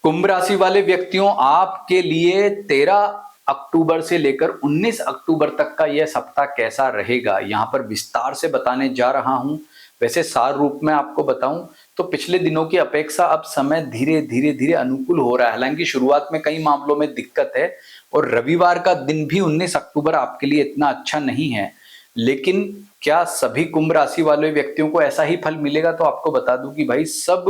कुंभ राशि वाले व्यक्तियों, आपके लिए 13 अक्टूबर से लेकर 19 अक्टूबर तक का यह सप्ताह कैसा रहेगा, यहाँ पर विस्तार से बताने जा रहा हूं। वैसे सार रूप में आपको बताऊं तो पिछले दिनों की अपेक्षा अब समय धीरे धीरे धीरे अनुकूल हो रहा है। हालांकि शुरुआत में कई मामलों में दिक्कत है और रविवार का दिन भी 19 अक्टूबर आपके लिए इतना अच्छा नहीं है। लेकिन क्या सभी कुंभ राशि वाले व्यक्तियों को ऐसा ही फल मिलेगा? तो आपको बता दूं कि भाई सब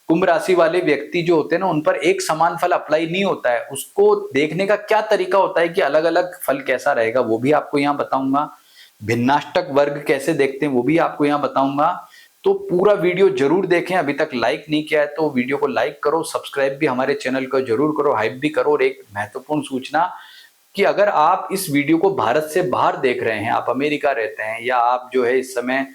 कुंभ राशि वाले व्यक्ति जो होते हैं ना, उन पर एक समान फल अप्लाई नहीं होता है। उसको देखने का क्या तरीका होता है कि अलग अलग फल कैसा रहेगा, वो भी आपको यहाँ बताऊंगा। भिन्नाष्टक वर्ग कैसे देखते हैं वो भी आपको यहाँ बताऊंगा। तो पूरा वीडियो जरूर देखें। अभी तक लाइक नहीं किया है तो वीडियो को लाइक करो, सब्सक्राइब भी हमारे चैनल को जरूर करो, हाइप भी करो। और एक महत्वपूर्ण सूचना कि अगर आप इस वीडियो को भारत से बाहर देख रहे हैं, आप अमेरिका रहते हैं या आप जो है इस समय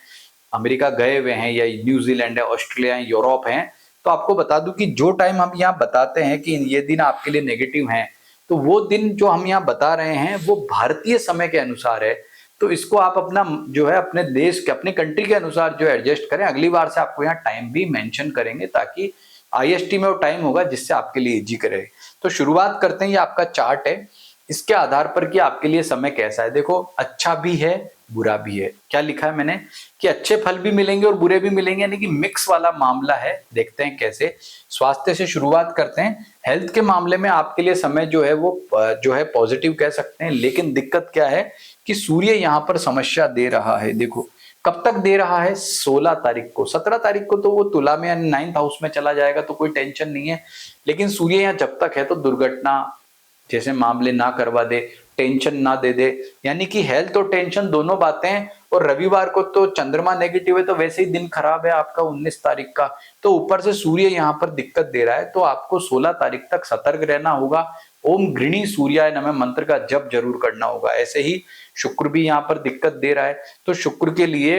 अमेरिका गए हुए हैं या न्यूजीलैंड है, ऑस्ट्रेलिया है, यूरोप हैं, तो आपको बता दूं कि जो टाइम हम यहाँ बताते हैं कि ये दिन आपके लिए नेगेटिव हैं, तो वो दिन जो हम यहाँ बता रहे हैं वो भारतीय समय के अनुसार है। तो इसको आप अपना जो है अपने देश के, अपने कंट्री के अनुसार जो एडजस्ट करें। अगली बार से आपको यहाँ टाइम भी मेंशन करेंगे ताकि आईएसटी में वो टाइम होगा जिससे आपके लिए इजी करे। तो शुरुआत करते हैं। ये आपका चार्ट है, इसके आधार पर कि आपके लिए समय कैसा है। देखो, अच्छा भी है बुरा भी है। क्या लिखा है मैंने कि अच्छे फल भी मिलेंगे और बुरे भी मिलेंगे, यानी कि मिक्स वाला मामला है। देखते हैं कैसे। स्वास्थ्य से शुरुआत करते हैं। हेल्थ के मामले में आपके लिए समय जो है वो जो है पॉजिटिव कह सकते हैं, लेकिन दिक्कत क्या है कि सूर्य यहाँ पर समस्या दे रहा है। देखो कब तक दे रहा है, 16 तारीख को। 17 तारीख को तो वो तुला में यानी 9th हाउस में चला जाएगा, तो कोई टेंशन नहीं है। लेकिन सूर्य यहाँ जब तक है तो दुर्घटना जैसे मामले ना करवा दे, टेंशन ना दे दे, यानी कि हेल्थ और टेंशन दोनों बातें। और रविवार को तो चंद्रमा नेगेटिव है, तो वैसे ही दिन खराब है आपका 19 तारीख का। तो ऊपर से सूर्य यहाँ पर दिक्कत दे रहा है, तो आपको 16 तारीख तक सतर्क रहना होगा। ओम गृणी सूर्याय नमः मंत्र का जप जरूर करना होगा। ऐसे ही शुक्र भी यहाँ पर दिक्कत दे रहा है, तो शुक्र के लिए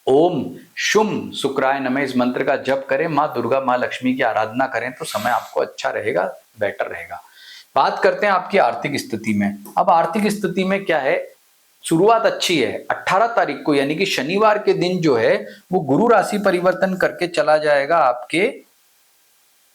ओम शुम शुक्राय नमः इस मंत्र का जप करें। माँ दुर्गा, माँ लक्ष्मी की आराधना करें तो समय आपको अच्छा रहेगा, बेटर रहेगा। बात करते हैं आपकी आर्थिक स्थिति में। अब आर्थिक स्थिति में क्या है, शुरुआत अच्छी है। 18 तारीख को यानी कि शनिवार के दिन जो है वो गुरु राशि परिवर्तन करके चला जाएगा आपके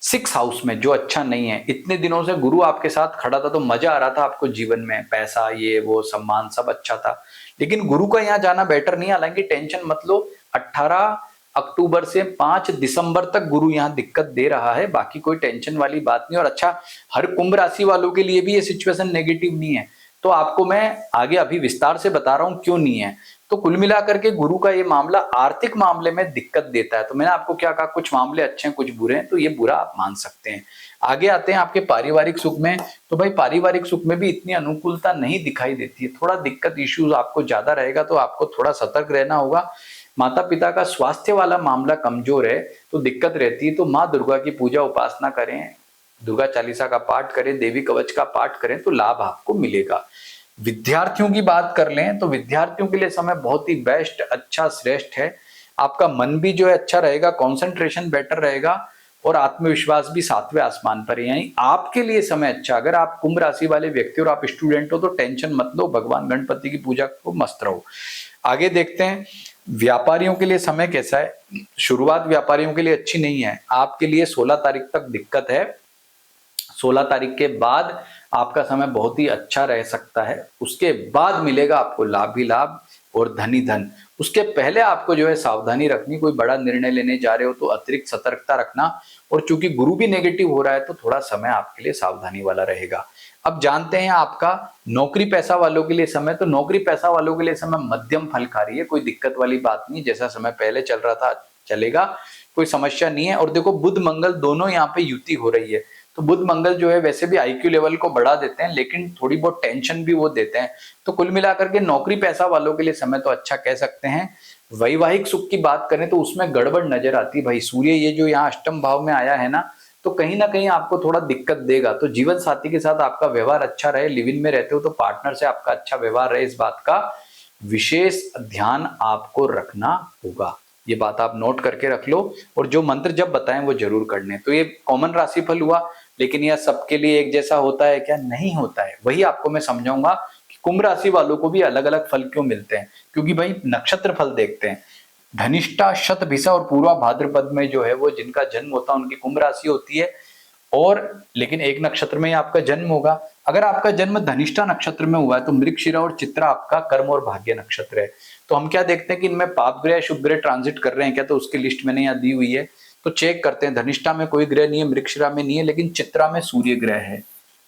6 हाउस में, जो अच्छा नहीं है। इतने दिनों से गुरु आपके साथ खड़ा था तो मजा आ रहा था आपको जीवन में, पैसा ये वो सम्मान सब अच्छा था। लेकिन गुरु का यहाँ जाना बेटर नहीं है। हालांकि टेंशन मत लो, 18 अक्टूबर से 5 दिसंबर तक गुरु यहाँ दिक्कत दे रहा है, बाकी कोई टेंशन वाली बात नहीं। और अच्छा, हर कुंभ राशि वालों के लिए भी ये सिचुएशन नेगेटिव नहीं है, तो आपको मैं आगे अभी विस्तार से बता रहा हूं क्यों नहीं है। तो कुल मिलाकर के गुरु का ये मामला आर्थिक मामले में दिक्कत देता है। तो मैंने आपको क्या कहा, कुछ मामले अच्छे हैं कुछ बुरे हैं, तो ये बुरा आप मान सकते हैं। आगे आते हैं आपके पारिवारिक सुख में। तो भाई पारिवारिक सुख में भी इतनी अनुकूलता नहीं दिखाई देती है, थोड़ा दिक्कत इश्यूज आपको ज्यादा रहेगा, तो आपको थोड़ा सतर्क रहना होगा। माता पिता का स्वास्थ्य वाला मामला कमजोर है तो दिक्कत रहती है, तो माँ दुर्गा की पूजा उपासना करें, दुर्गा चालीसा का पाठ करें, देवी कवच का पाठ करें तो लाभ आपको मिलेगा। विद्यार्थियों की बात कर लें तो विद्यार्थियों के लिए समय बहुत ही बेस्ट, अच्छा, श्रेष्ठ है। आपका मन भी जो है अच्छा रहेगा, कंसंट्रेशन बेटर रहेगा और आत्मविश्वास भी 7वें आसमान पर है, यानी आपके लिए समय अच्छा। अगर आप कुंभ राशि वाले व्यक्ति और आप स्टूडेंट हो तो टेंशन मत लो, भगवान गणपति की पूजा को मस्त रहो। आगे देखते हैं व्यापारियों के लिए समय कैसा है। शुरुआत व्यापारियों के लिए अच्छी नहीं है। आपके लिए 16 तारीख तक दिक्कत है, 16 तारीख के बाद आपका समय बहुत ही अच्छा रह सकता है। उसके बाद मिलेगा आपको लाभ ही लाभ और धन ही धन। उसके पहले आपको जो है सावधानी रखनी, कोई बड़ा निर्णय लेने जा रहे हो तो अतिरिक्त सतर्कता रखना। और चूंकि गुरु भी नेगेटिव हो रहा है तो थोड़ा समय आपके लिए सावधानी वाला रहेगा। अब जानते हैं आपका नौकरी पैसा वालों के लिए समय। तो नौकरी पैसा वालों के लिए समय मध्यम फलकारी है, कोई दिक्कत वाली बात नहीं। जैसा समय पहले चल रहा था चलेगा, कोई समस्या नहीं है। और देखो बुध मंगल दोनों यहाँ पे युति हो रही है, तो बुध मंगल जो है वैसे भी आईक्यू लेवल को बढ़ा देते हैं, लेकिन थोड़ी बहुत टेंशन भी वो देते हैं। तो कुल मिलाकर के नौकरी पैसा वालों के लिए समय तो अच्छा कह सकते हैं। वैवाहिक सुख की बात करें तो उसमें गड़बड़ नजर आती है। भाई सूर्य ये जो यहाँ अष्टम भाव में आया है ना, तो कहीं ना कहीं आपको थोड़ा दिक्कत देगा। तो जीवन साथी के साथ आपका व्यवहार अच्छा रहे, लिव इन में रहते हो तो पार्टनर से आपका अच्छा व्यवहार रहे, इस बात का विशेष ध्यान आपको रखना होगा। ये बात आप नोट करके रख लो और जो मंत्र जब बताएं वो जरूर करने। तो ये कॉमन राशिफल हुआ, लेकिन यह सबके लिए एक जैसा होता है क्या? नहीं होता है। वही आपको मैं समझाऊंगा कि कुंभ राशि वालों को भी अलग अलग फल क्यों मिलते हैं, क्योंकि भाई नक्षत्र फल देखते हैं। धनिष्ठा, शतभिषा और पूर्वा भाद्रपद में जो है वो जिनका जन्म होता है उनकी कुंभ राशि होती है। और लेकिन एक नक्षत्र में ही आपका जन्म होगा। अगर आपका जन्म धनिष्ठा नक्षत्र में हुआ है तो मृगशिरा और चित्रा आपका कर्म और भाग्य नक्षत्र है। तो हम क्या देखते हैं कि इनमें पाप ग्रह शुभ ग्रह ट्रांजिट कर रहे हैं क्या, तो उसकी लिस्ट मैंने यहाँ दी हुई है। तो चेक करते हैं, धनिष्ठा में कोई ग्रह नहीं है, मृगशिरा में नहीं है, लेकिन चित्रा में सूर्य ग्रह है।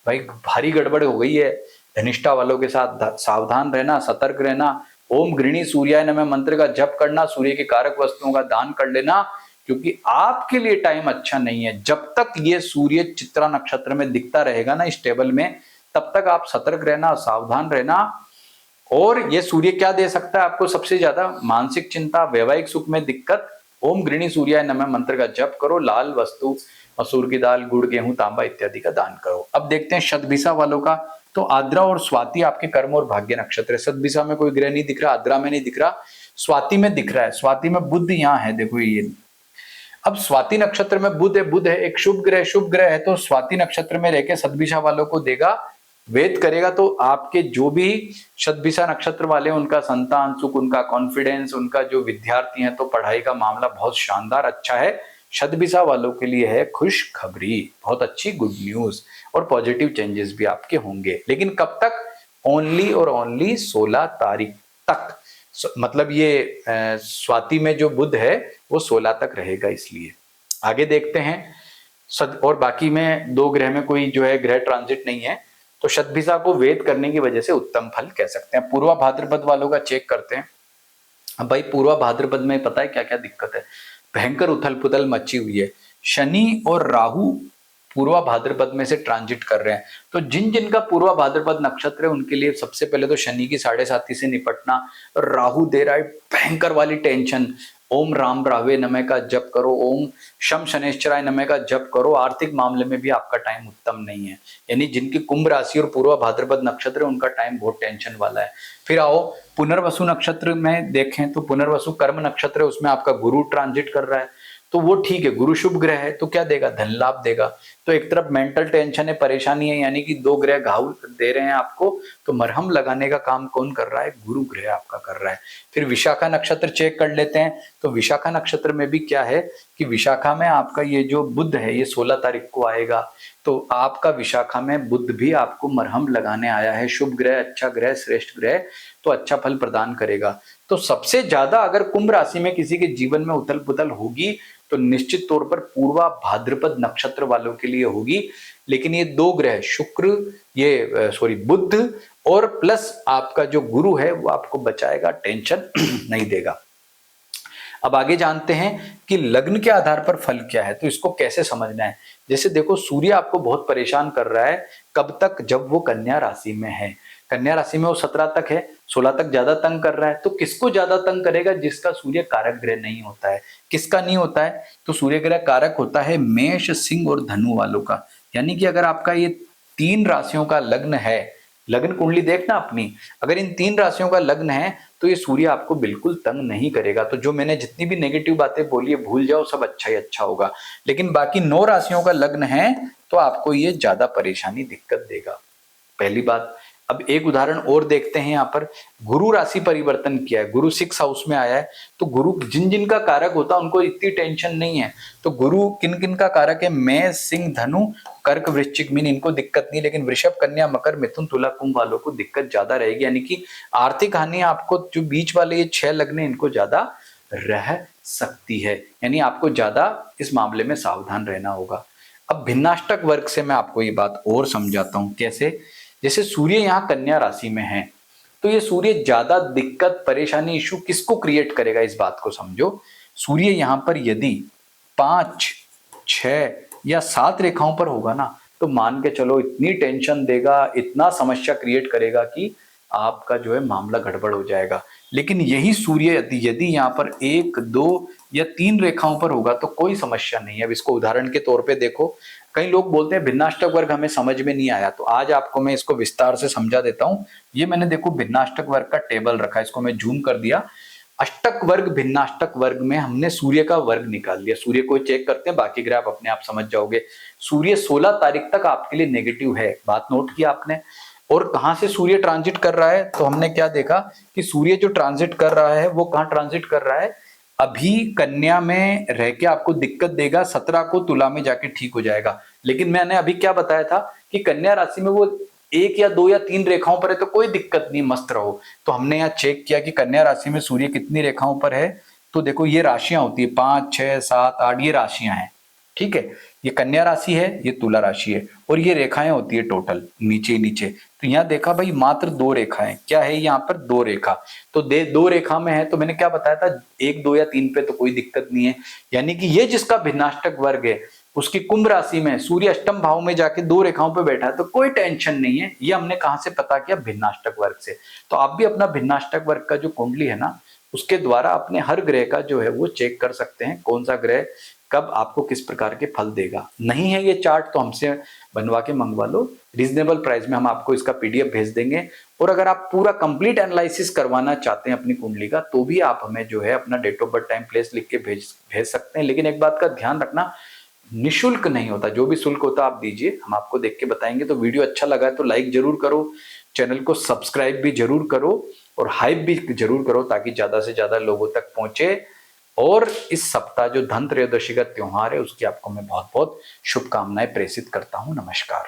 भाई भारी गड़बड़ हो गई है। धनिष्ठा वालों के साथ सावधान रहना, सतर्क रहना। ओम गृणी सूर्याय नमः मंत्र का जप करना, सूर्य के कारक वस्तुओं का दान कर लेना, क्योंकि आपके लिए टाइम अच्छा नहीं है। जब तक ये सूर्य चित्रा नक्षत्र में दिखता रहेगा ना इस टेबल में, तब तक आप सतर्क रहना, सावधान रहना। और ये सूर्य क्या दे सकता है आपको सबसे ज्यादा? मानसिक चिंता, वैवाहिक सुख में दिक्कत। ओम गृणी सूर्याय नमः मंत्र का जप करो, लाल वस्तु, मसूर की दाल, गुड़, गेहूं, तांबा इत्यादि का दान करो। अब देखते हैं शतभिषा वालों का। तो आद्रा और स्वाति आपके कर्म और भाग्य नक्षत्र है। शतभिषा में कोई ग्रह नहीं दिख रहा, आद्रा में नहीं दिख रहा, स्वाति में दिख रहा है। स्वाति में बुध यहाँ है, देखो ये। अब स्वाति नक्षत्र में बुध है, एक शुभ ग्रह, शुभ ग्रह है, तो स्वाति नक्षत्र में रहकर शतभिषा वालों को देगा, वेद करेगा। तो आपके जो भी शतभिषा नक्षत्र वाले, उनका संतान सुख, उनका कॉन्फिडेंस, उनका जो विद्यार्थी हैं, तो पढ़ाई का मामला बहुत शानदार अच्छा है। शतभिषा वालों के लिए है खुशखबरी, बहुत अच्छी गुड न्यूज, और पॉजिटिव चेंजेस भी आपके होंगे। लेकिन कब तक? ओनली और ओनली 16 तारीख तक। मतलब ये स्वाति में जो बुध है वो 16 तक रहेगा। इसलिए आगे देखते हैं। और बाकी में 2 ग्रह में कोई जो है ग्रह ट्रांजिट नहीं है, तो शतभिषा को वेद करने की वजह से उत्तम फल कह सकते हैं। पूर्वा भाद्रपद वालों का चेक करते हैं। अब भाई पूर्वा भाद्रपद में पता है क्या क्या दिक्कत है? भयंकर उथल पुथल मची हुई है। शनि और राहु पूर्वा भाद्रपद में से ट्रांजिट कर रहे हैं। तो जिन जिनका पूर्वा भाद्रपद नक्षत्र है उनके लिए सबसे पहले तो शनि की 7.5 से निपटना। राहु दे रहा है भयंकर वाली टेंशन। ओम राम रावे नमः का जप करो, ओम शम शनेश्चराय नमः का जप करो। आर्थिक मामले में भी आपका टाइम उत्तम नहीं है। यानी जिनकी कुंभ राशि और पूर्वा भाद्रपद नक्षत्र है उनका टाइम बहुत टेंशन वाला है। फिर आओ पुनर्वसु नक्षत्र में देखें, तो पुनर्वसु कर्म नक्षत्र है, उसमें आपका गुरु ट्रांजिट कर रहा है। तो वो ठीक है, गुरु शुभ ग्रह है, तो क्या देगा? धन लाभ देगा। तो एक तरफ मेंटल टेंशन है, परेशानी है, यानी कि 2 ग्रह घाव दे रहे हैं आपको, तो मरहम लगाने का काम कौन कर रहा है? गुरु ग्रह आपका कर रहा है। फिर विशाखा नक्षत्र चेक कर लेते हैं। तो विशाखा नक्षत्र में भी क्या है कि विशाखा में आपका ये जो बुध है ये 16 तारीख को आएगा। तो आपका विशाखा में बुध भी आपको मरहम लगाने आया है। शुभ ग्रह, अच्छा ग्रह, श्रेष्ठ ग्रह, तो अच्छा फल प्रदान करेगा। तो सबसे ज्यादा अगर कुंभ राशि में किसी के जीवन में उथल पुथल होगी तो निश्चित तौर पर पूर्वा भाद्रपद नक्षत्र वालों के लिए होगी। लेकिन ये 2 ग्रह शुक्र, बुध और प्लस आपका जो गुरु है वो आपको बचाएगा, टेंशन नहीं देगा। अब आगे जानते हैं कि लग्न के आधार पर फल क्या है, तो इसको कैसे समझना है। जैसे देखो सूर्य आपको बहुत परेशान कर रहा है, कब तक? जब वो कन्या राशि में है। कन्या राशि में वो 17 तक है, 16 तक ज्यादा तंग कर रहा है। तो किसको ज्यादा तंग करेगा? जिसका सूर्य कारक ग्रह नहीं होता है। किसका नहीं होता है? तो सूर्य ग्रह कारक होता है मेष, सिंह और धनु वालों का। यानी कि अगर आपका ये 3 राशियों का लग्न है, लग्न कुंडली देखना अपनी, अगर इन 3 राशियों का लग्न है तो ये सूर्य आपको बिल्कुल तंग नहीं करेगा। तो जो मैंने जितनी भी नेगेटिव बातें बोली है भूल जाओ, सब अच्छा ही अच्छा होगा। लेकिन बाकी 9 राशियों का लग्न है तो आपको ये ज्यादा परेशानी, दिक्कत देगा, पहली बात। अब एक उदाहरण और देखते हैं। यहाँ पर गुरु राशि परिवर्तन किया है, गुरु 6 हाउस में आया है। तो गुरु जिन जिन का कारक होता है उनको इतनी टेंशन नहीं है। तो गुरु किन किन का कारक है? मेष, सिंह, धनु, कर्क, वृश्चिक, मीन, इनको दिक्कत नहीं। लेकिन वृषभ, कन्या, मकर, मिथुन, तुला, कुंभ वालों को दिक्कत ज्यादा रहेगी। यानी कि आर्थिक हानि आपको, जो बीच वाले ये 6 लग्न है इनको ज्यादा रह सकती है। यानी आपको ज्यादा इस मामले में सावधान रहना होगा। अब भिन्नाष्टक वर्ग से मैं आपको ये बात और समझाता हूं कैसे। जैसे सूर्य यहाँ कन्या राशि में है, तो ये सूर्य ज्यादा दिक्कत, परेशानी, इशू किसको क्रिएट करेगा, इस बात को समझो। सूर्य यहाँ पर यदि 5, 6 या 7 रेखाओं पर होगा ना, तो मान के चलो इतनी टेंशन देगा, इतना समस्या क्रिएट करेगा कि आपका जो है मामला गड़बड़ हो जाएगा। लेकिन यही सूर्य यदि यहाँ पर 1, 2 या 3 रेखाओं पर होगा तो कोई समस्या नहीं है। अब इसको उदाहरण के तौर पे देखो। कई लोग बोलते हैं भिन्नाष्टक वर्ग हमें समझ में नहीं आया, तो आज आपको मैं इसको विस्तार से समझा देता हूं। ये मैंने देखो भिन्नाष्टक वर्ग का टेबल रखा है, इसको मैं जूम कर दिया। अष्टक वर्ग, भिन्नाष्टक वर्ग में हमने सूर्य का वर्ग निकाल लिया। सूर्य को चेक करते हैं, बाकी ग्रह आप अपने आप समझ जाओगे। सूर्य 16 तारीख तक आपके लिए नेगेटिव है, बात नोट किया आपने। और कहां से सूर्य ट्रांजिट कर रहा है, तो हमने क्या देखा कि सूर्य जो ट्रांजिट कर रहा है वो कहां ट्रांजिट कर रहा है? अभी कन्या में रह के आपको दिक्कत देगा, 17 को तुला में जाके ठीक हो जाएगा। लेकिन मैंने अभी क्या बताया था कि कन्या राशि में वो 1 या 2 या 3 रेखाओं पर है तो कोई दिक्कत नहीं, मस्त रहो। तो हमने यहाँ चेक किया कि कन्या राशि में सूर्य कितनी रेखाओं पर है। तो देखो ये राशियां होती है 5, 6, 7, 8, ये राशियां हैं, ठीक है। ये कन्या राशि है, ये तुला राशि है, और ये रेखाएं होती है टोटल नीचे नीचे। तो यहाँ देखा भाई मात्र 2 रेखाएं, क्या है यहाँ पर 2 रेखा। तो 2 रेखा में है, तो मैंने क्या बताया था 1, 2 या 3 पे तो कोई दिक्कत नहीं है। यानी कि ये जिसका भिन्नाष्टक वर्ग है उसकी कुंभ राशि में सूर्य अष्टम भाव में जाके 2 रेखाओं पे बैठा है तो कोई टेंशन नहीं है। ये हमने कहां से पता किया, भिन्नाष्टक वर्ग से। तो आप भी अपना भिन्नाष्टक वर्ग का जो कुंडली है ना, उसके द्वारा अपने हर ग्रह का जो है वो चेक कर सकते हैं, कौन सा ग्रह कब आपको किस प्रकार के फल देगा। नहीं है ये चार्ट तो हमसे बनवा के मंगवा लो, रीजनेबल प्राइस में हम आपको इसका पीडीएफ भेज देंगे। और अगर आप पूरा कंप्लीट एनालिसिस करवाना चाहते हैं अपनी कुंडली का तो भी आप हमें जो है अपना date of birth, time, place लिख के भेज सकते हैं। लेकिन एक बात का ध्यान रखना, निशुल्क नहीं होता, जो भी शुल्क होता आप दीजिए, हम आपको देख के बताएंगे। तो वीडियो अच्छा लगा है तो लाइक जरूर करो, चैनल को सब्सक्राइब भी जरूर करो और हाइप भी जरूर करो ताकि ज्यादा से ज्यादा लोगों तक पहुंचे। और इस सप्ताह जो धन त्रयोदशी का त्योहार है उसकी आपको मैं बहुत बहुत शुभकामनाएं प्रेषित करता हूं। नमस्कार।